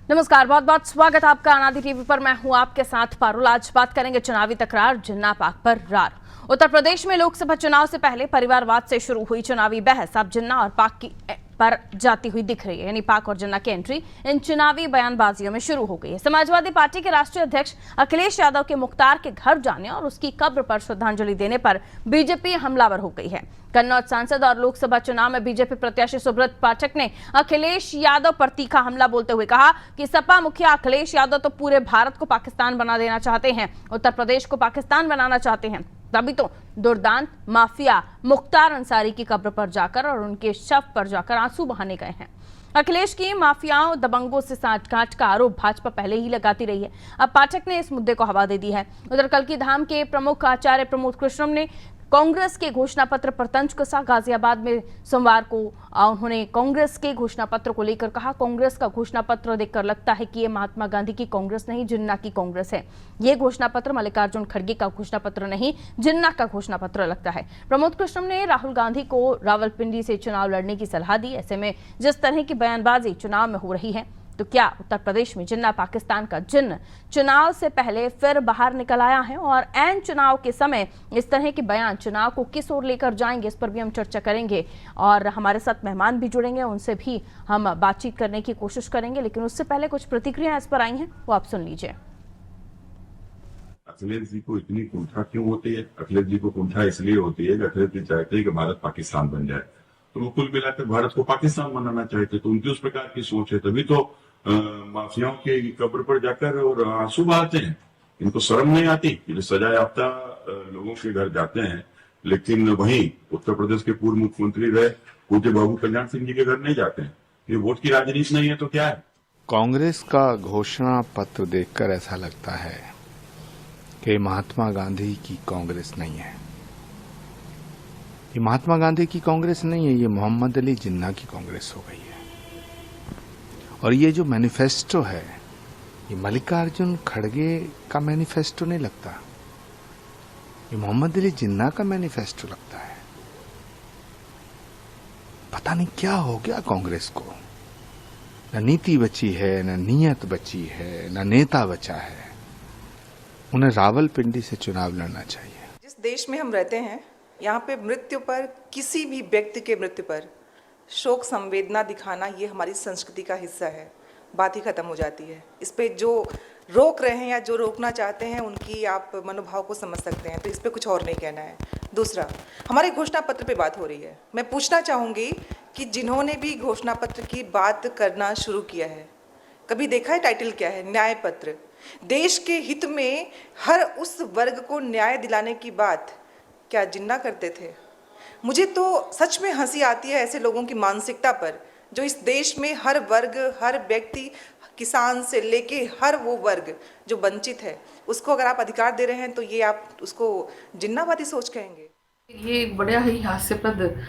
नमस्कार, बहुत बहुत स्वागत आपका अनादि टीवी पर। मैं हूं आपके साथ पारुल। आज बात करेंगे चुनावी तकरार, जिन्ना पाक पर रार। उत्तर प्रदेश में लोकसभा चुनाव से पहले परिवारवाद से शुरू हुई चुनावी बहस अब जिन्ना और पाक की पर जाती हुई दिख रही है। यानी पाक और जिन्ना की एंट्री इन चुनावी बयानबाजियों में शुरू हो गई है। समाजवादी पार्टी के राष्ट्रीय अध्यक्ष अखिलेश यादव के मुख्तार के घर जाने और उसकी कब्र पर श्रद्धांजलि देने पर बीजेपी हमलावर हो गई है। कन्नौज सांसद और लोकसभा चुनाव में बीजेपी प्रत्याशी सुब्रत पाठक ने अखिलेश यादव पर तीखा हमला बोलते हुए कहा कि सपा मुखिया अखिलेश यादव तो पूरे भारत को पाकिस्तान बना देना चाहते हैं, उत्तर प्रदेश को पाकिस्तान बनाना चाहते हैं। तभी तो दुर्दांत माफिया मुख्तार अंसारी की कब्र पर जाकर और उनके शव पर जाकर आंसू बहाने गए हैं। अखिलेश की माफियाओं दबंगों से साठगांठ का आरोप भाजपा पहले ही लगाती रही है। अब पाठक ने इस मुद्दे को हवा दे दी है। उधर कल्की धाम के प्रमुख आचार्य प्रमोद कृष्णम ने कांग्रेस के घोषणा पत्र पर तंज कसा। गाजियाबाद में सोमवार को उन्होंने कांग्रेस के घोषणा पत्र को लेकर कहा, कांग्रेस का घोषणा पत्र देखकर लगता है कि ये महात्मा गांधी की कांग्रेस नहीं, जिन्ना की कांग्रेस है। ये घोषणा पत्र मल्लिकार्जुन खड़गे का घोषणा पत्र नहीं, जिन्ना का घोषणा पत्र लगता है। प्रमोद कृष्णम ने राहुल गांधी को रावलपिंडी से चुनाव लड़ने की सलाह दी। ऐसे में जिस तरह की बयानबाजी चुनाव में हो रही है, तो क्या उत्तर प्रदेश में जिन्ना पाकिस्तान का जिन्न चुनाव से पहले फिर बाहर निकल आया है? और ऐन चुनाव के समय इस तरह के बयान चुनाव को किस ओर लेकर जाएंगे, इस पर भी हम चर्चा करेंगे। और हमारे साथ मेहमान भी जुड़ेंगे, उनसे भी हम बातचीत करने की कोशिश करेंगे। लेकिन उससे पहले कुछ प्रतिक्रिया इस पर आई हैं, वो आप सुन लीजिए। अखिलेश जी को इतनी कुंठा क्यों होती है? अखिलेश जी को कुंठा इसलिए होती है कि अखिलेश जी चाहते हैं कि भारत पाकिस्तान बन जाए, तो वो कुल मिलाकर भारत को पाकिस्तान बनाना चाहते, तो उनकी उस प्रकार की सोच है। तभी तो माफियाओं के कब्र पर जाकर और आंसू बहाते हैं। इनको शर्म नहीं आती कि जो सजा याफ्ता लोगों के घर जाते हैं, लेकिन वहीं उत्तर प्रदेश के पूर्व मुख्यमंत्री रहे पूज्य बाबू कल्याण सिंह जी के घर नहीं जाते हैं। ये वोट की राजनीति नहीं है तो क्या है? कांग्रेस का घोषणा पत्र देखकर ऐसा लगता है कि महात्मा गांधी की कांग्रेस नहीं है। ये महात्मा गांधी की कांग्रेस नहीं है, ये मोहम्मद अली जिन्ना की कांग्रेस हो गई है। और ये जो मैनिफेस्टो है, ये मल्लिकार्जुन खड़गे का मैनिफेस्टो नहीं लगता, ये मोहम्मद अली जिन्ना का मैनिफेस्टो लगता है। पता नहीं क्या हो गया कांग्रेस को, न नीति बची है, न नीयत बची है, न नेता बचा है। उन्हें रावलपिंडी से चुनाव लड़ना चाहिए। जिस देश में हम रहते हैं, यहाँ पे मृत्यु पर, किसी भी व्यक्ति के मृत्यु पर शोक संवेदना दिखाना ये हमारी संस्कृति का हिस्सा है। बात ही खत्म हो जाती है। इस पे जो रोक रहे हैं या जो रोकना चाहते हैं, उनकी आप मनोभाव को समझ सकते हैं। तो इस पे कुछ और नहीं कहना है। दूसरा, हमारे घोषणा पत्र पे बात हो रही है। मैं पूछना चाहूँगी कि जिन्होंने भी घोषणा पत्र की बात करना शुरू किया है, कभी देखा है टाइटल क्या है? न्याय पत्र। देश के हित में हर उस वर्ग को न्याय दिलाने की बात क्या जिन्ना करते थे? मुझे तो सच में हंसी आती है ऐसे लोगों की मानसिकता पर, जो इस देश में हर वर्ग, हर व्यक्ति, किसान से लेके हर वो वर्ग जो वंचित है, उसको अगर आप अधिकार दे रहे हैं, तो ये आप उसको जिन्नावादी सोच कहेंगे? ये एक बड़ा ही हास्यप्रद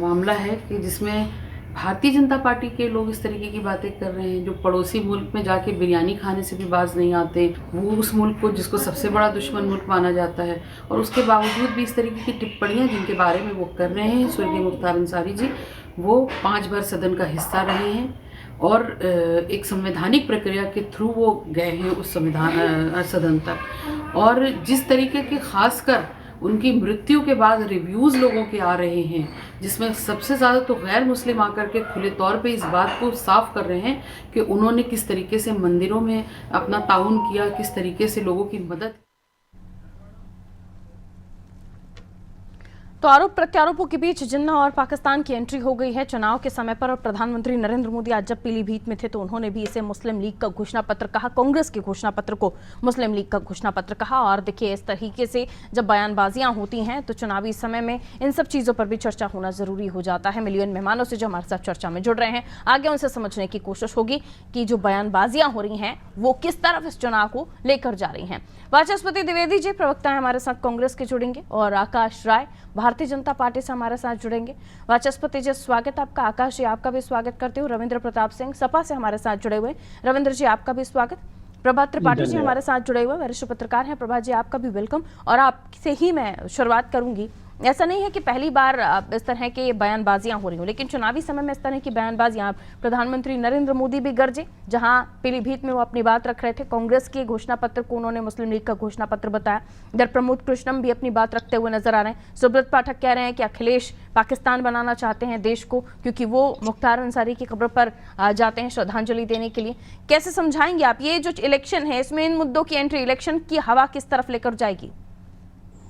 मामला है कि जिसमें भारतीय जनता पार्टी के लोग इस तरीके की बातें कर रहे हैं, जो पड़ोसी मुल्क में जाके बिरयानी खाने से भी बाज नहीं आते, वो उस मुल्क को जिसको सबसे बड़ा दुश्मन मुल्क माना जाता है, और उसके बावजूद भी इस तरीके की टिप्पणियां जिनके बारे में वो कर रहे हैं। स्वर्गीय मुख्तार अंसारी जी, वो 5 बार सदन का हिस्सा रहे हैं और एक संवैधानिक प्रक्रिया के थ्रू वो गए हैं उस सदन तक। और जिस तरीके के खासकर उनकी मृत्यु के बाद रिव्यूज़ लोगों के आ रहे हैं, जिसमें सबसे ज़्यादा तो गैर मुस्लिम आकर के खुले तौर पे इस बात को साफ कर रहे हैं कि उन्होंने किस तरीके से मंदिरों में अपना ताउन किया, किस तरीके से लोगों की मदद। तो आरोप प्रत्यारोपों के बीच जिन्ना और पाकिस्तान की एंट्री हो गई है चुनाव के समय पर। और प्रधानमंत्री नरेंद्र मोदी आज जब पीलीभीत में थे, तो उन्होंने भी इसे मुस्लिम लीग का घोषणा पत्र कहा। कांग्रेस के घोषणा पत्र को मुस्लिम लीग का घोषणा पत्र कहा। और देखिए, इस तरीके से जब बयानबाजियां होती हैं, तो चुनावी समय में इन सब चीज़ों पर भी चर्चा होना जरूरी हो जाता है। मिलियन मेहमानों से जो हमारे साथ चर्चा में जुड़ रहे हैं, आगे उनसे समझने की कोशिश होगी कि जो बयानबाजियां हो रही हैं, वो किस तरफ इस चुनाव को लेकर जा रही हैं। वाचस्पति द्विवेदी जी प्रवक्ता है हमारे साथ कांग्रेस के जुड़ेंगे, और आकाश राय भारतीय जनता पार्टी से हमारे साथ जुड़ेंगे। वाचस्पति जी, स्वागत आपका। आकाश जी, आपका भी स्वागत करते हूँ। रविंद्र प्रताप सिंह सपा से हमारे साथ जुड़े हुए। रविंद्र जी, आपका भी स्वागत। प्रभात त्रिपाठी जी हमारे साथ जुड़े हुए, वरिष्ठ पत्रकार हैं। प्रभात जी, आपका भी वेलकम। और आपसे ही मैं शुरुआत करूंगी ऐसा नहीं है कि पहली बार इस तरह की बयानबाजियां हो रही हो, लेकिन चुनावी समय में इस तरह की बयानबाजियां, प्रधानमंत्री नरेंद्र मोदी भी गरजे, जहां पीलीभीत में वो अपनी बात रख रहे थे। कांग्रेस के घोषणा पत्र को उन्होंने मुस्लिम लीग का घोषणा पत्र बताया। इधर प्रमोद कृष्णम भी अपनी बात रखते हुए नजर आ रहे हैं। सुब्रत पाठक कह रहे हैं कि अखिलेश पाकिस्तान बनाना चाहते हैं देश को, क्योंकि वो मुख्तार अंसारी की कब्र पर जाते हैं श्रद्धांजलि देने के लिए। कैसे समझाएंगे आप ये जो इलेक्शन है, इसमें इन मुद्दों की एंट्री, इलेक्शन की हवा किस तरफ लेकर जाएगी?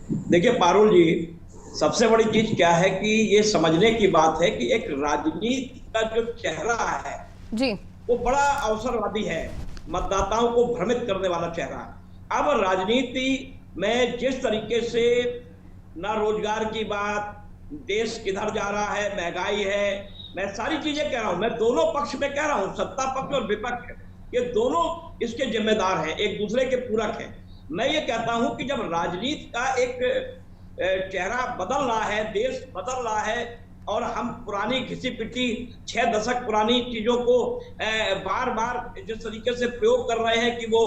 देखिए पारुल जी, सबसे बड़ी चीज क्या है कि ये समझने की बात है कि एक राजनीति का जो चेहरा है जी, वो बड़ा अवसरवादी है, मतदाताओं को भ्रमित करने वाला चेहरा। अब राजनीति में जिस तरीके से ना रोजगार की बात, देश किधर जा रहा है, महंगाई है, मैं सारी चीजें कह रहा हूं, मैं दोनों पक्ष में कह रहा हूं, सत्ता पक्ष और विपक्ष, ये दोनों इसके जिम्मेदार हैं, एक दूसरे के पूरक हैं। मैं ये कहता हूं कि जब राजनीति का एक चेहरा बदल रहा है, देश बदल रहा है, और हम पुरानी घिसी पिटी 6 दशक पुरानी चीजों को बार बार जिस तरीके से प्रयोग कर रहे हैं कि वो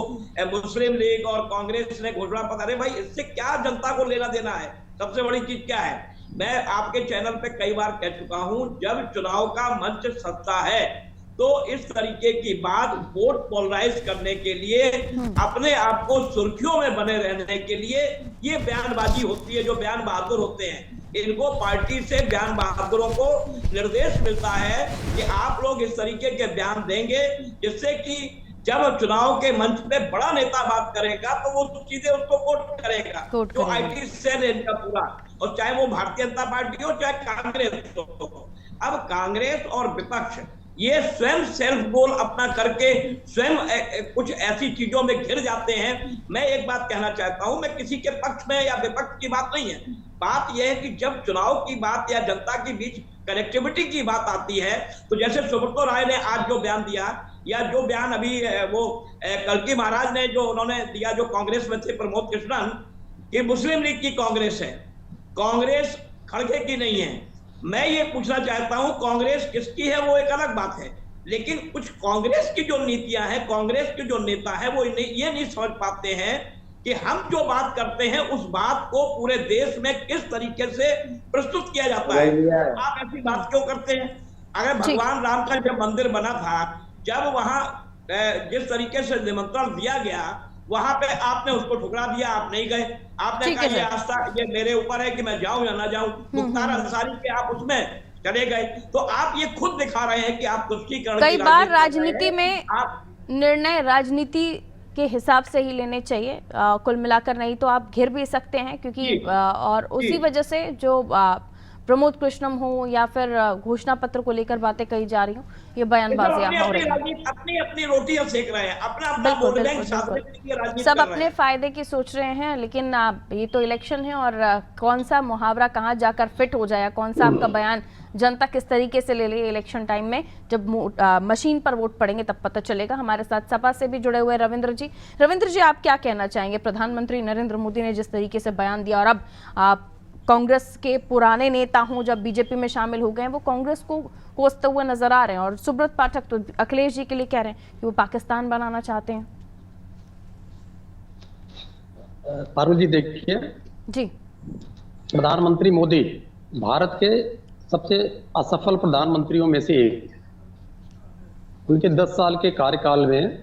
मुस्लिम लीग और कांग्रेस ने घोषणा पत्र, अरे भाई इससे क्या जनता को लेना देना है? सबसे बड़ी चीज क्या है? मैं आपके चैनल पे कई बार कह चुका हूं, जब चुनाव का मंच सत्ता है तो इस तरीके की बात वोट पोलराइज करने के लिए, अपने आप को सुर्खियों में बने रहने के लिए ये बयानबाजी होती है। जो बयान बहादुर होते हैं, इनको पार्टी से बयान बहादुरों को निर्देश मिलता है कि आप लोग इस तरीके के बयान देंगे, जिससे कि जब चुनाव के मंच पे बड़ा नेता बात करेगा तो वो चीजें उसको कोट करेगा। जो IT सेल इनका पूरा, और चाहे वो भारतीय जनता पार्टी हो चाहे कांग्रेस हो। अब कांग्रेस और विपक्ष ये स्वयं सेल्फ गोल अपना करके स्वयं कुछ ऐसी चीजों में घिर जाते हैं। मैं एक बात कहना चाहता हूं, मैं किसी के पक्ष में या विपक्ष की बात नहीं है, बात यह है कि जब चुनाव की बात या जनता के बीच कनेक्टिविटी की बात आती है, तो जैसे सुब्रतो राय ने आज जो बयान दिया, या जो बयान अभी वो कल्की महाराज ने जो उन्होंने दिया, जो कांग्रेस में थे प्रमोद कृष्णन, कि मुस्लिम लीग की कांग्रेस है, कांग्रेस खड़गे की नहीं है। मैं ये पूछना चाहता हूं, कांग्रेस किसकी है वो एक अलग बात है, लेकिन कुछ कांग्रेस की जो नीतियां हैं, कांग्रेस के जो नेता है वो ये नहीं समझ पाते हैं कि हम जो बात करते हैं उस बात को पूरे देश में किस तरीके से प्रस्तुत किया जाता है। आप ऐसी बात क्यों करते हैं? अगर भगवान राम का जब मंदिर बना था, जब वहां जिस तरीके से निमंत्रण दिया गया, वहां पे आपने उसको ठुकरा दिया, आप नहीं गए। आपने कहा ये आस्था, ये मेरे ऊपर है कि मैं जाऊं या ना जाऊं। मुख्तार अंसारी के आप उसमें चले गए, तो आप ये खुद दिखा रहे हैं कि आप तुष्टीकरण। कई बार राजनीति में निर्णय राजनीति के हिसाब से ही लेने चाहिए, कुल मिलाकर, नहीं तो आप घिर भी सकते हैं, क्योंकि और उसी वजह से जो प्रमोद कृष्णम हो या फिर घोषणा पत्र को लेकर बातें कही जा रही हो, ये बयानबाजियां हो रही हैं। अपनी रोटियां सेक रहे हैं, अपना वोट बैंक साधने, सब अपने फायदे की सोच रहे हैं। लेकिन ये तो इलेक्शन है, और कौन सा मुहावरा कहाँ जाकर फिट हो जाए, कौन सा आपका बयान जनता किस तरीके से ले ले इलेक्शन टाइम में, जब मशीन पर वोट पड़ेंगे तब पता चलेगा। हमारे साथ सपा से भी जुड़े हुए रविंद्र जी, आप क्या कहना चाहेंगे? प्रधानमंत्री नरेंद्र मोदी ने जिस तरीके से बयान दिया, और अब कांग्रेस के पुराने नेता हों जब बीजेपी में शामिल हो गए, वो कांग्रेस को कोसते हुए नजर आ रहे हैं, और सुब्रत पाठक तो अखिलेश जी के लिए कह रहे हैं कि वो पाकिस्तान बनाना चाहते हैं। पारुल जी देखिए जी, प्रधानमंत्री मोदी भारत के सबसे असफल प्रधानमंत्रियों में से एक। उनके 10 साल के कार्यकाल में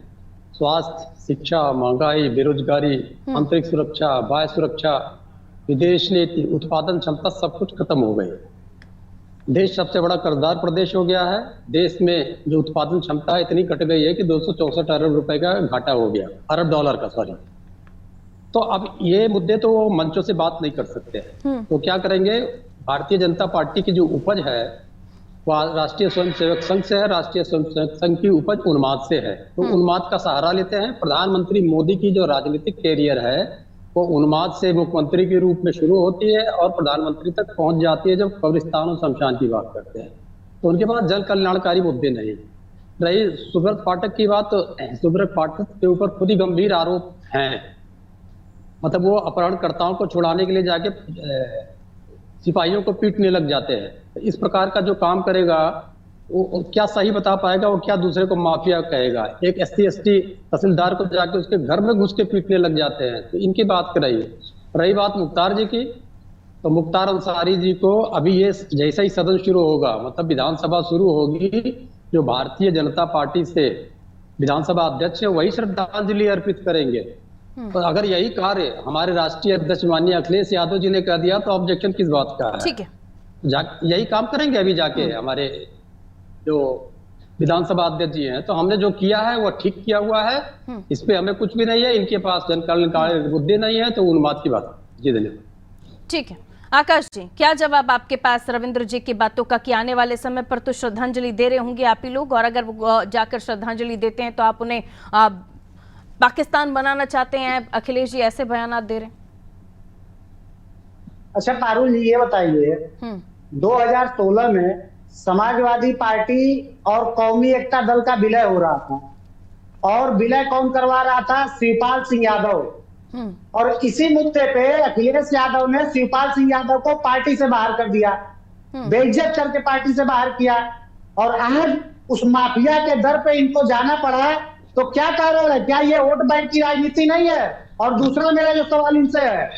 स्वास्थ्य, शिक्षा, महंगाई, बेरोजगारी, आंतरिक सुरक्षा, बाह्य सुरक्षा, विदेश नीति, उत्पादन क्षमता सब कुछ खत्म हो गई। देश सबसे बड़ा कर्जदार प्रदेश हो गया है। देश में जो उत्पादन क्षमता है इतनी घट गई है कि 264 अरब रुपए का घाटा हो गया, अरब डॉलर का, सॉरी। तो अब ये मुद्दे तो वो मंचों से बात नहीं कर सकते हैं, तो क्या करेंगे? भारतीय जनता पार्टी की जो उपज है वो राष्ट्रीय स्वयंसेवक संघ से है, राष्ट्रीय स्वयंसेवक संघ की उपज उन्माद से है, तो उन्माद का सहारा लेते हैं। प्रधानमंत्री मोदी की जो राजनीतिक कैरियर है वो उन्माद से मुख्यमंत्री के रूप में शुरू होती है और प्रधानमंत्री तक पहुंच जाती है जब कब्रिस्तान और शमशान की बात करते हैं। तो उनके पास जन कल्याणकारी मुद्दे नहीं। रही सुब्रत पाठक की बात, तो सुब्रत पाठक के ऊपर खुद ही गंभीर आरोप हैं। मतलब वो अपहरणकर्ताओं को छुड़ाने के लिए जाके सिपाहियों को पीटने लग जाते हैं। इस प्रकार का जो काम करेगा वो क्या सही बता पाएगा, वो क्या दूसरे को माफिया कहेगा? एक SC/ST तहसीलदार को जाके उसके घर में घुस के पीटने लग जाते हैं। तो इनकी बात कराइए। रही बात मुख्तार जी की, तो मुख्तार अंसारी जी को अभी ये जैसा ही सदन शुरू होगा, मतलब विधानसभा शुरू होगी, जो भारतीय जनता पार्टी से विधानसभा अध्यक्ष है वही श्रद्धांजलि अर्पित करेंगे। तो अगर यही कार्य हमारे राष्ट्रीय अध्यक्ष माननीय अखिलेश यादव जी ने कर दिया तो ऑब्जेक्शन किस बात का है? ठीक है, यही काम करेंगे अभी जाके हमारे जो विधानसभा अध्यक्ष जी हैं। तो हमने जो किया है वो ठीक किया हुआ है, इस पे हमें कुछ भी नहीं है। इनके पास जन कल्याणकारी मुद्दे नहीं है तो उन बात की बात। जी धन्यवाद। ठीक है आकाश जी, क्या जवाब आपके पास रविंद्र जी की बातों का कि आने वाले समय पर तो श्रद्धांजलि दे रहे होंगे आप ही लोग, और अगर वो जाकर श्रद्धांजलि देते हैं तो आप उन्हें पाकिस्तान बनाना चाहते हैं? अखिलेश जी ऐसे बयान दे रहे हैं। अच्छा पारुल जी, ये बताइए 2016 में समाजवादी पार्टी और कौमी एकता दल का विलय हो रहा था और विलय कौन करवा रहा था? शिवपाल सिंह यादव। और इसी मुद्दे पे अखिलेश यादव ने शिवपाल सिंह यादव को पार्टी से बाहर कर दिया, बेइज्जत करके पार्टी से बाहर किया। और आज उस माफिया के दर पे इनको जाना पड़ा, तो क्या कारण है? क्या ये वोट बैंक की राजनीति नहीं है? और दूसरा मेरा जो सवाल इनसे है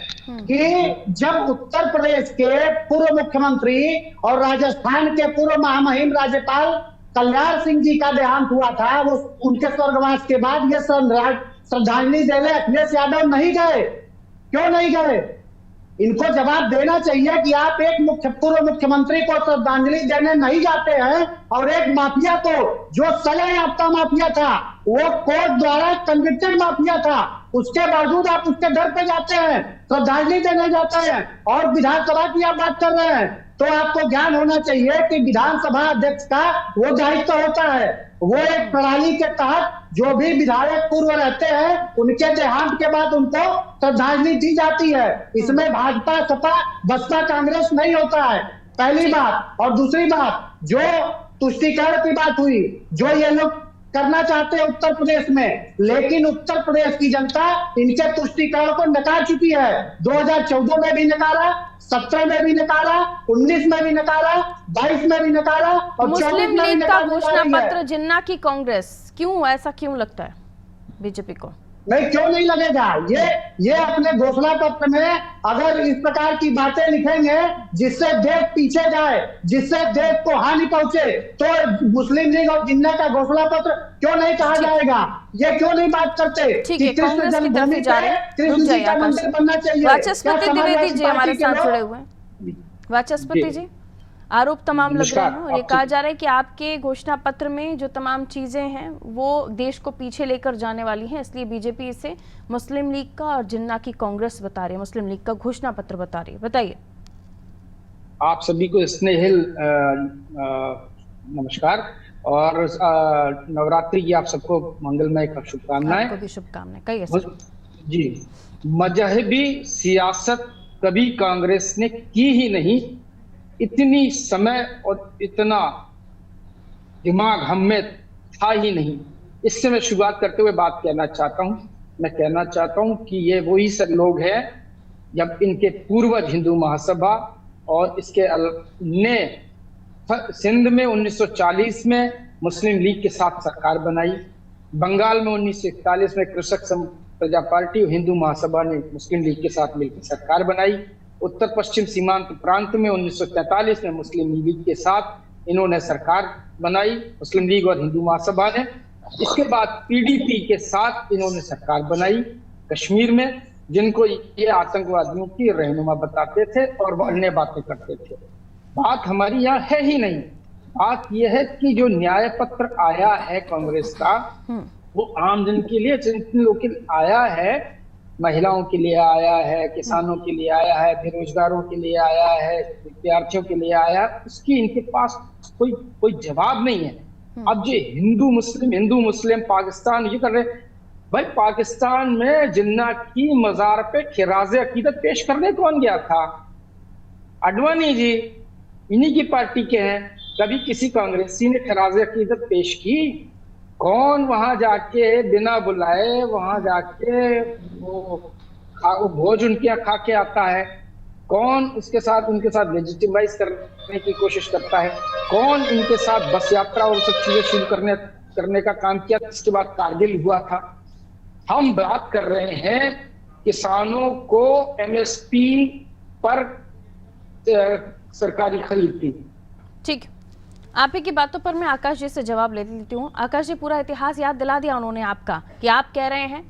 कि जब उत्तर प्रदेश के पूर्व मुख्यमंत्री और राजस्थान के पूर्व महामहिम राज्यपाल कल्याण सिंह जी का देहांत हुआ था, वो उनके स्वर्गवास के बाद ये श्रद्धांजलि देने अखिलेश यादव नहीं गए। क्यों नहीं गए? इनको जवाब देना चाहिए कि आप एक पूर्व मुख्यमंत्री को श्रद्धांजलि देने नहीं जाते हैं और एक माफिया को, जो सजा याफ्ता माफिया था, वो कोर्ट द्वारा कन्विक्टेड माफिया था, उसके बावजूद आप उसके दर पे जाते हैं, श्रद्धांजलि देने जाते हैं और विधानसभा की आप बात कर रहे हैं। तो आपको ज्ञान होना चाहिए कि विधानसभा अध्यक्ष का वो दायित्व होता है, वो एक प्रणाली के तहत जो भी विधायक पूर्व रहते हैं उनके देहांत के बाद उनको श्रद्धांजलि दी जाती है। इसमें भाजपा सपा बसपा कांग्रेस नहीं होता है, पहली बात। और दूसरी बात, जो तुष्टीकरण की बात हुई, जो ये लोग करना चाहते हैं उत्तर प्रदेश में, लेकिन उत्तर प्रदेश की जनता इनके तुष्टीकरण को नकार चुकी है। 2014 में भी नकारा, 17 में भी नकारा, 19 में भी नकारा, 22 में भी नकारा और मुस्लिम लीग का घोषणा पत्र जिन्ना की कांग्रेस, क्यों ऐसा क्यों लगता है बीजेपी को? नहीं, क्यों नहीं लगेगा? ये अपने घोषणा पत्र में अगर इस प्रकार की बातें लिखेंगे जिससे देश पीछे जाए, जिससे देश को हानि पहुंचे, तो मुस्लिम लीग और जिन्ना का घोषणा पत्र क्यों नहीं कहा जाएगा? ये क्यों नहीं बात करते? ठीक है, कांग्रेस की तरफ से जा रहे हैं, रुक जाइए आकाश। बनना चाहिए। वाचस्पति द्विवेदी जी हमारे साथ जुड़े हुए हैं। वाचस्पति जी, आरोप तमाम लग रहे हैं और ये कहा जा रहा है कि आपके घोषणा पत्र में जो तमाम चीजें हैं वो देश को पीछे लेकर जाने वाली हैं, इसलिए बीजेपी इसे मुस्लिम लीग का और जिन्ना की कांग्रेस बता रही है, मुस्लिम लीग का घोषणा पत्र बता रही है। बताइए। आप सभी को स्नेहिल नमस्कार और नवरात्रि की आप सबको मंगलमय शुभकामनाएं। आपको भी शुभकामनाएं। कहिए जी। मजहबी सियासत कभी कांग्रेस ने की ही नहीं, इतनी समय और इतना दिमाग हम में था ही नहीं। इससे मैं शुरुआत करते हुए बात कहना चाहता हूँ, मैं कहना चाहता हूँ कि ये वही सब लोग हैं जब इनके पूर्वज हिंदू महासभा और इसके ने सिंध में 1940 में मुस्लिम लीग के साथ सरकार बनाई, बंगाल में 1941 में कृषक प्रजा पार्टी और हिंदू महासभा ने मुस्लिम लीग के साथ मिलकर सरकार बनाई, उत्तर पश्चिम सीमांत प्रांत में 1943 में मुस्लिम लीग के साथ इन्होंने सरकार बनाई, मुस्लिम लीग और हिंदू महासभा ने। इसके बाद पीडीपी के साथ इन्होंने सरकार बनाई कश्मीर में, जिनको ये आतंकवादियों की रहनुमा बताते थे और वो अन्य बातें करते थे। बात हमारी यहाँ है ही नहीं। बात यह है कि जो न्याय पत्र आया है कांग्रेस का, वो आम जन के लिए, जिन लोगों के लिए आया है, महिलाओं के लिए आया है, किसानों के लिए आया है, बेरोजगारों के लिए आया है, विद्यार्थियों के लिए आया, उसकी इनके पास कोई जवाब नहीं है। अब जो हिंदू मुस्लिम पाकिस्तान ये कर रहे, भाई पाकिस्तान में जिन्ना की मजार पे खिराजे अकीदत पेश करने कौन गया था? अडवाणी जी, इन्हीं की पार्टी के हैं। कभी किसी कांग्रेसी ने खिराजे अकीदत पेश की? कौन वहां जाके बिना बुलाए वहां जाके वो भोज उनके यहाँ खा के आता है? कौन उनके साथ लेजिटिमाइज करने की कोशिश करता है? कौन इनके साथ बस यात्रा और सब चीजें शुरू करने का काम किया? इसके बाद कारगिल हुआ था। हम बात कर रहे हैं किसानों को एमएसपी पर सरकारी खरीद थी। ठीक, आप ही की बातों पर मैं आकाश जी से जवाब ले लेती हूँ। आकाश जी, पूरा इतिहास याद दिला दिया उन्होंने आपका कि आप कह रहे हैं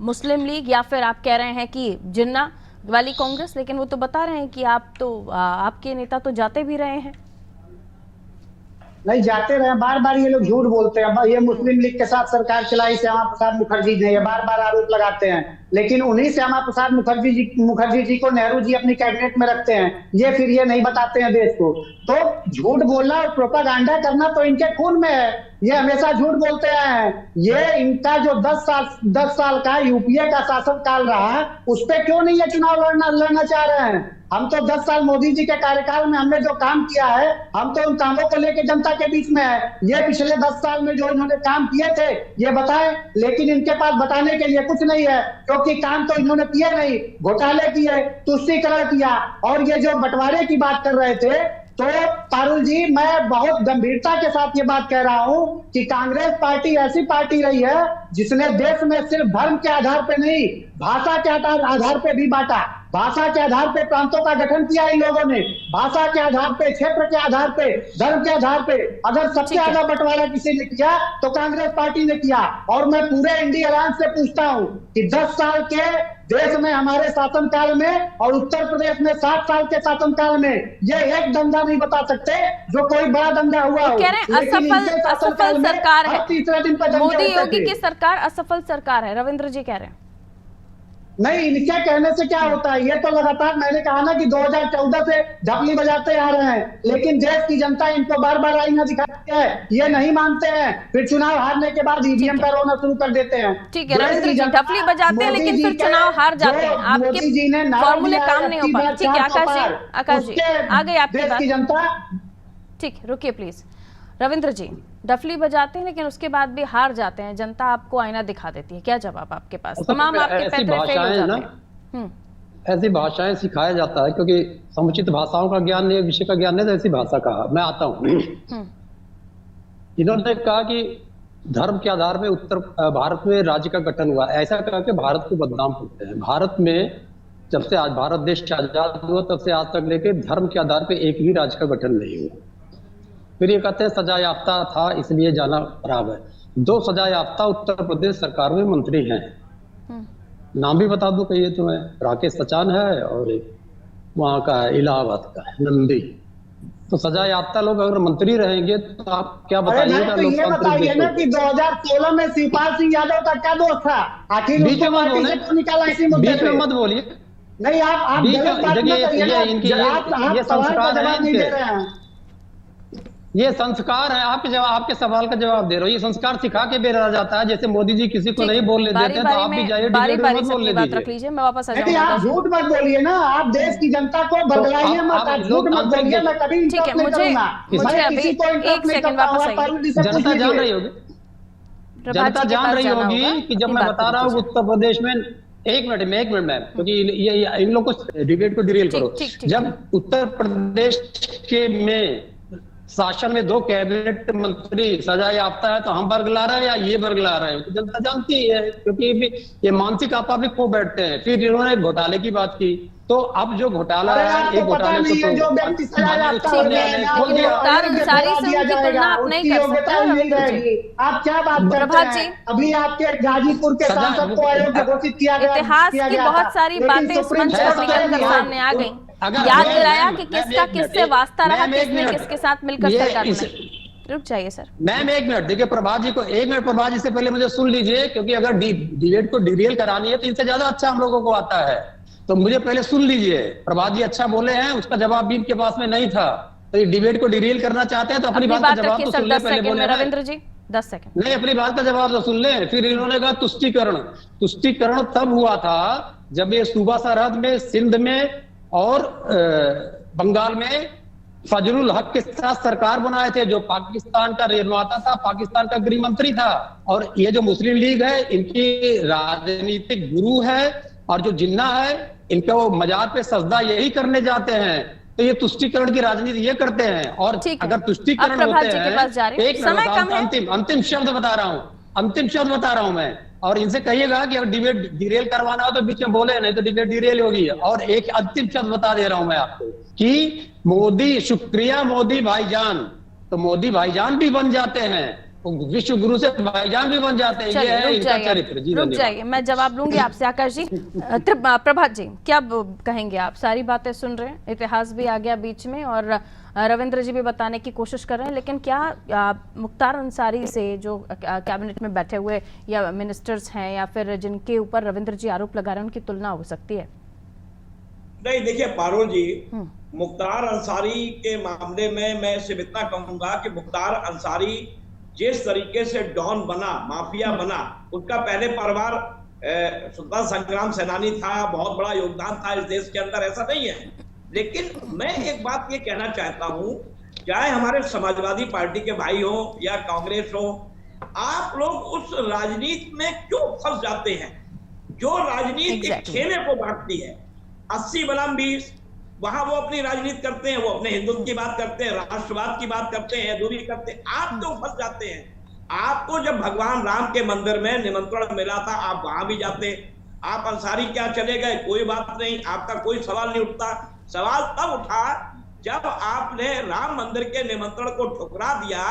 मुस्लिम लीग या फिर आप कह रहे हैं कि जिन्ना वाली कांग्रेस, लेकिन वो तो बता रहे हैं कि आप तो आपके नेता तो जाते भी रहे हैं। नहीं जाते रहे, बार बार ये लोग झूठ बोलते हैं। ये मुस्लिम लीग के साथ सरकार चलाई श्यामा प्रसाद मुखर्जी ने, ये बार बार आरोप लगाते हैं, लेकिन उन्हीं श्यामा प्रसाद मुखर्जी जी को नेहरू जी अपनी कैबिनेट में रखते हैं। ये फिर ये नहीं बताते हैं देश को। तो झूठ बोलना और प्रोपागेंडा करना तो इनके खून में है, ये हमेशा झूठ बोलते हैं। ये इनका जो 10 साल का यूपीए का शासन काल रहा, उस पर क्यों नहीं ये चुनाव लड़ना चाह रहे हैं? हम तो 10 साल मोदी जी के कार्यकाल में हमने जो काम किया है, हम तो उन कामों को लेकर जनता के बीच में है। ये पिछले 10 साल में जो इन्होंने काम किए थे ये बताएं, लेकिन इनके पास बताने के लिए कुछ नहीं है, क्योंकि काम तो इन्होंने किए नहीं। घोटाले किए, तुष्टीकरण किया, और ये जो बंटवारे की बात कर रहे थे, तो पारुल जी मैं बहुत गंभीरता के साथ ये बात कह रहा हूं कि कांग्रेस पार्टी ऐसी पार्टी रही है जिसने देश में सिर्फ धर्म के आधार पे नहीं, भाषा के आधार पे भी बांटा। भाषा के आधार पे प्रांतों का गठन किया इन लोगों ने, भाषा के आधार पे, क्षेत्र के आधार पे, धर्म के आधार पे। अगर सबसे ज्यादा बंटवारा किसी ने किया तो कांग्रेस पार्टी ने किया। और मैं पूरे इंडिया अलायंस से पूछता हूं कि 10 साल के देश में हमारे शासनकाल में और उत्तर प्रदेश में 7 साल के शासनकाल में ये एक दंगा नहीं बता सकते जो कोई बड़ा दंगा हुआ हो। कह रहे हैं असफल सरकार है, तीसरे दिन पर मोदी योगी की सरकार असफल सरकार है, रविंद्र जी कह रहे हैं। नहीं, इनके कहने से क्या होता है? ये तो लगातार मैंने कहा ना कि 2014 से ढपली बजाते आ रहे हैं, लेकिन देश की जनता इनको बार बार आईना दिखाती है, ये नहीं मानते हैं, फिर चुनाव हारने के बाद ईवीएम पर रोना शुरू कर देते हैं। ठीक है रविंद्र जी, ढपली बजाते हैं लेकिन फिर चुनाव हार जाते हैं, आपके फॉर्मूले काम नहीं हो पाते। ठीक है आकाश जी आ गई आपकी बात। जनता ठीक, रुकिए प्लीज। रविंद्र जी, डफली बजाते हैं लेकिन उसके बाद भी हार जाते हैं, जनता आपको आईना दिखा देती है, क्या जवाब आपके पास? तमाम आपके पैतरे फेल हो जाते हैं। ऐसी भाषाएं सिखाया जाता है, क्योंकि समुचित भाषाओं का ज्ञान नहीं, विषय का ज्ञान नहीं, तो ऐसी भाषा कहा। मैं आता हूँ, इन्होंने कहा कि धर्म के आधार में उत्तर भारत में राज्य का गठन हुआ, ऐसा कहा कि भारत को बदनाम करते हैं। भारत में जब से आज भारत देश आजाद हुआ तब से आज तक लेके धर्म के आधार पर एक भी राज्य का गठन नहीं हुआ। फिर ये कहते हैं सजा याफ्ता था इसलिए जाना खराब है। 2 सजा याफ्ता उत्तर प्रदेश सरकार में मंत्री हैं, नाम भी बता दूं कहिए तुम्हें, राकेश सचान है और एक वहां का है इलाहाबाद का है नंदी। तो सजा याफ्ता लोग अगर मंत्री रहेंगे तो आप क्या बताइएगा? तो ये बताइए ना कि 2016 में शिवपाल सिंह यादव का क्या दोष था? आखिर बीच में निकाला इसी मुद्दे पे। मत बोलिए, नहीं आप ये संस्कार है, ये संस्कार है। आपके सवाल का जवाब दे रहे हो। ये संस्कार सिखा के बेरा जाता है, जैसे मोदी जी किसी को नहीं बोलने देते तो आप भी जाइए डिबेट में मत बोलने दीजिए। मैं वापस आ जाऊंगा। आप झूठ मत बोलिए ना, आप देश की जनता को बदलाइए मत, आप झूठ मत बोलिए। मैं कभी ठीक है, मुझे अभी 1 सेकंड वापस आइए। जनता जान रही होगी, जनता जान रही होगी कि जब मैं बता रहा हूँ उत्तर प्रदेश में, एक मिनट मैम, क्योंकि ये इन लोग को डिबेट को डिरेल करो। जब उत्तर प्रदेश के में शासन में 2 कैबिनेट मंत्री सजा याफ्ता है तो हम बरगला रहे हैं या ये बरगला रहे हैं, तो जनता जानती है, क्योंकि ये मानसिक आपा भी खो बैठते हैं। फिर इन्होंने घोटाले की बात की, तो अब जो घोटाला है एक घोटाले को सारी से उनकी तुलना आप नहीं कर सकते। आप क्या बात करते हैं? अभी आपके गाजीपुर के सांसद को अयोग्य घोषित किया गया। इतिहास की बहुत सारी बातें इस मंच पर निकल कर सामने आ गई, याद दिलाया कि किसका किससे वास्ता रहा, किसने किसके साथ मिलकर सरकार बनाई। रुक जाइए सर। मैम 1 मिनट, देखिए प्रभात जी को 1 मिनट, प्रभात जी से पहले मुझे सुन लीजिए, क्योंकि अगर डिबेट को डिरेल करानी है तो इनसे ज्यादा अच्छा हम लोगों को आता है, तो मुझे पहले सुन लीजिए। प्रभात जी अच्छा बोले हैं, उसका जवाब भी इनके पास में नहीं था, तो ये डिबेट को डिरेल करना चाहते हैं तो अपनी बात का जवाब तो सुन ले। पहले बोले रविंद्र जी 10 सेकंड नहीं, अपनी बात का जवाब तो सुन ले। फिर इन्होंने कहा तुष्टीकरण तब हुआ था जब ये सूबा सरहद में, सिंध में और बंगाल में फजलुल हक के साथ सरकार बनाए थे, जो पाकिस्तान का निर्माता था, पाकिस्तान का गृह मंत्री था। और ये जो मुस्लिम लीग है इनकी राजनीतिक गुरु है, और जो जिन्ना है इनका वो मजार पे सजदा यही करने जाते हैं। तो ये तुष्टीकरण की राजनीति ये करते हैं। और अगर तुष्टीकरण होते हैं, एक अंतिम शब्द बता रहा हूं, मैं और इनसे कहिएगा कि अगर डिबेट डिरेल करवाना हो तो बीच में बोले, नहीं तो डिबेट डिरेल होगी। और एक अंतिम शब्द बता दे रहा हूं मैं आपको कि मोदी, शुक्रिया मोदी भाईजान, तो मोदी भाईजान भी बन जाते हैं, विश्व गुरु से भाईजान भी बन जाते हैं। ये है इनका चरित्र। जी रुक जाइए, मैं जवाब लूंगी आपसे। आकाश जी, प्रभात जी, क्या कहेंगे आप? सारी बातें सुन रहे हैं, इतिहास भी आ गया बीच में और रविंद्र जी भी बताने की कोशिश कर रहे हैं, लेकिन क्या मुख्तार अंसारी से, जो कैबिनेट में बैठे हुए या मिनिस्टर्स हैं या फिर जिनके ऊपर रविंद्र जी आरोप लगा रहे हैं, उनकी तुलना हो सकती है? नहीं, देखिए पारुल जी, मुख्तार अंसारी के मामले में मैं सिर्फ इतना कहूंगा कि मुख्तार अंसारी जिस तरीके से डॉन बना, माफिया बना, उसका पहले परिवार स्वतंत्रता संग्राम सेनानी था, बहुत बड़ा योगदान था इस देश के अंदर, ऐसा नहीं है। लेकिन मैं एक बात ये कहना चाहता हूं, चाहे हमारे समाजवादी पार्टी के भाई हो या कांग्रेस हो, आप लोग उस राजनीति में क्यों फंस जाते हैं जो राजनीति खेले को बांटती है? 80 बनाम 20, वहां वो अपनी राजनीति करते हैं, वो अपने हिंदुत्व की बात करते हैं, राष्ट्रवाद की बात करते हैं, दूरी करते हैं। आप क्यों फंस जाते हैं? आपको जब भगवान राम के मंदिर में निमंत्रण मिला था, आप वहां भी जाते। आप अंसारी क्या चले गए? कोई बात नहीं, आपका कोई सवाल नहीं उठता। सवाल तब उठा जब आपने राम मंदिर के निमंत्रण को ठुकरा दिया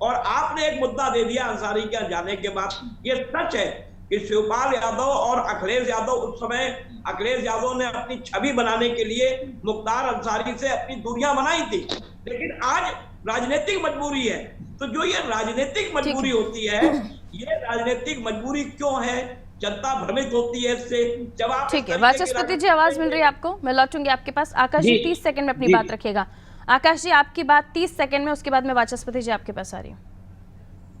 और आपने एक मुद्दा दे दिया अंसारी के जाने के बाद। ये सच है कि शिवपाल यादव और अखिलेश यादव, उस समय अखिलेश यादव ने अपनी छवि बनाने के लिए मुख्तार अंसारी से अपनी दूरियां बनाई थी, लेकिन आज राजनीतिक मजबूरी है। तो जो ये राजनीतिक मजबूरी होती है, ये राजनीतिक मजबूरी क्यों है? जनता भ्रमित होती है इससे। जब आप ठीक है, वाचस्पति जी, आवाज मिल रही है आपको? मैं लौटूंगी आपके पास। आकाश जी 30 सेकंड में अपनी बात रखिएगा। आकाश जी, आपकी बात 30 सेकंड में, उसके बाद में वाचस्पति जी आपके पास आ रही हूँ।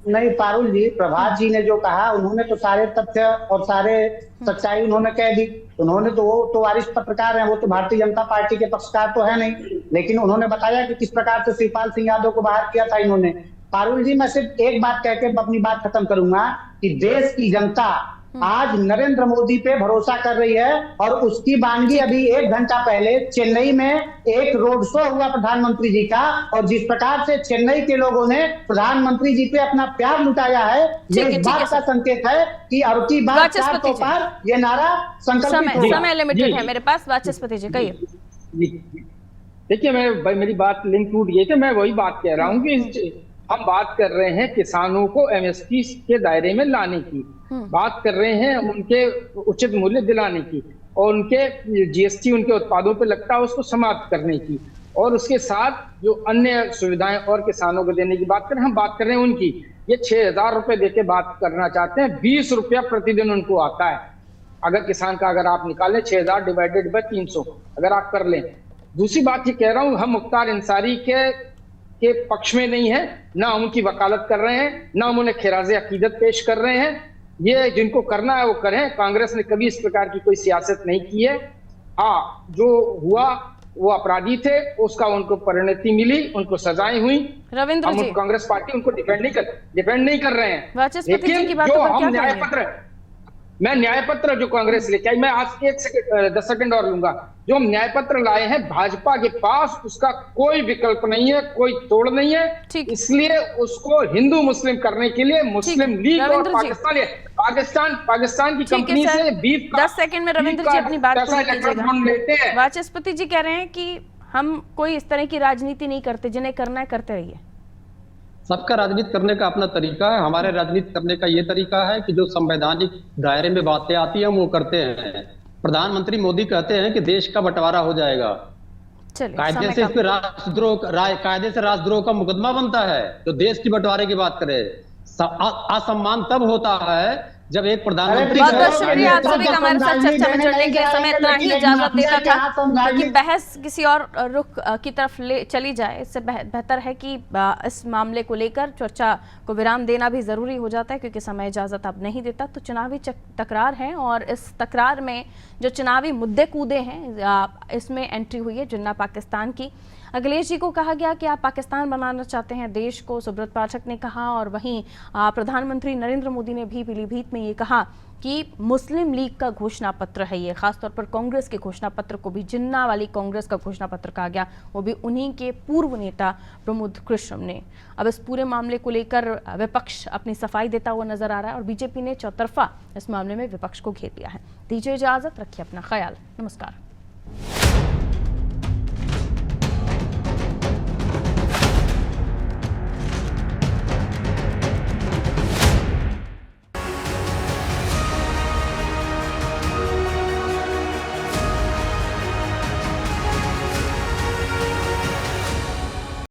नहीं पारुल जी, प्रभात जी ने जो कहा, उन्होंने तो सारे तथ्य और सारे सच्चाई उन्होंने कह दी। उन्होंने तो, वो तो वारिस पत्रकार हैं, वो तो भारतीय जनता पार्टी के पक्षकार तो है नहीं, लेकिन उन्होंने बताया कि किस प्रकार से शिवपाल सिंह यादव को बाहर किया था इन्होंने। पारुल जी, मैं सिर्फ एक बात कह के अपनी बात खत्म करूंगा कि देश की जनता आज नरेंद्र मोदी पे भरोसा कर रही है, और उसकी वानगी अभी 1 घंटा पहले चेन्नई में एक रोड शो हुआ प्रधानमंत्री जी का, और जिस प्रकार से चेन्नई के लोगों ने प्रधानमंत्री जी पे अपना प्यार लुटाया है, ये इस बात का संकेत है कि अब की बार 4 तो पार, ये नारा संकल्पित होगा। समय लिमिटेड है मेरे पास। वाचस्पति जी कहिए। देखिए, मेरी बात लिंक टूट गई थी। मैं वही बात कह रहा हूँ कि हम बात कर रहे हैं किसानों को एमएसपी के दायरे में लाने की, बात कर रहे हैं उनके उचित मूल्य दिलाने की, और उनके जीएसटी उनके उत्पादों पे लगता है उसको समाप्त करने की, और उसके साथ जो अन्य सुविधाएं और किसानों को देने की बात करें, हम बात कर रहे हैं उनकी। ये 6,000 रुपए देके बात करना चाहते हैं, 20 रुपया प्रतिदिन उनको आता है। अगर किसान का अगर आप निकालें 6,000 डिवाइडेड बाय 300 अगर आप कर लें। दूसरी बात ये कह रहा हूं, हम मुख्तार अंसारी के पक्ष में नहीं है, ना हम उनकी वकालत कर रहे हैं, ना हम उन्हें खिराजे अकीदत पेश कर रहे हैं। ये जिनको करना है वो करें। कांग्रेस ने कभी इस प्रकार की कोई सियासत नहीं की है। हाँ, जो हुआ वो अपराधी थे, उसका उनको परिणति मिली, उनको सजाएं हुई। रविंद्र जी, कांग्रेस पार्टी उनको डिफेंड नहीं कर रहे हैं। वाचस्पति जी की बातों पर क्या न्याय पत्र, मैं न्याय पत्र जो कांग्रेस लेके आई, मैं आज 10 सेकंड और लूंगा, जो हम न्याय पत्र लाए हैं भाजपा के पास, उसका कोई विकल्प नहीं है, कोई तोड़ नहीं है। इसलिए उसको हिंदू मुस्लिम करने के लिए मुस्लिम लीग और पाकिस्तान की कंपनी से 10 सेकंड में रविंद्र जी अपनी बात पूरी कीजिएगा। वाचस्पति जी कह रहे हैं कि हम कोई इस तरह की राजनीति नहीं करते, जिन्हें करना है करते रहिए। सबका राजनीति करने का अपना तरीका है। हमारे राजनीति करने का ये तरीका है कि जो संवैधानिक दायरे में बातें आती हैं वो करते हैं। प्रधानमंत्री मोदी कहते हैं कि देश का बंटवारा हो जाएगा, कायदे से इस पे कायदे से राष्ट्रद्रोह का मुकदमा बनता है। तो देश की बंटवारे की बात करे, असम्मान तब होता है जब एक प्रधानमंत्री। बहुत बहुत शुक्रिया आप सभी का हमारे साथ चर्चा में जुड़ने के लिए। समय इतना ही इजाजत देता था कि बहस किसी और रुख की तरफ चली जाए। इससे बेहतर है कि इस मामले को लेकर चर्चा को विराम देना भी जरूरी हो जाता है, क्योंकि समय इजाजत अब नहीं देता। तो चुनावी तकरार है, और इस तकरार में जो चुनावी मुद्दे कूदे हैं, इसमें एंट्री हुई है जिन्ना पाकिस्तान की। अखिलेश जी को कहा गया कि आप पाकिस्तान बनाना चाहते हैं देश को, सुब्रत पाठक ने कहा, और वहीं प्रधानमंत्री नरेंद्र मोदी ने भी पीलीभीत में ये कहा कि मुस्लिम लीग का घोषणा पत्र है ये, खासतौर पर कांग्रेस के घोषणा पत्र को भी जिन्ना वाली कांग्रेस का घोषणा पत्र कहा गया, वो भी उन्हीं के पूर्व नेता प्रमोद कृष्ण ने। अब इस पूरे मामले को लेकर विपक्ष अपनी सफाई देता हुआ नजर आ रहा है और बीजेपी ने चौतरफा इस मामले में विपक्ष को घेर लिया है। दीजिए इजाजत, रखिए अपना ख्याल, नमस्कार।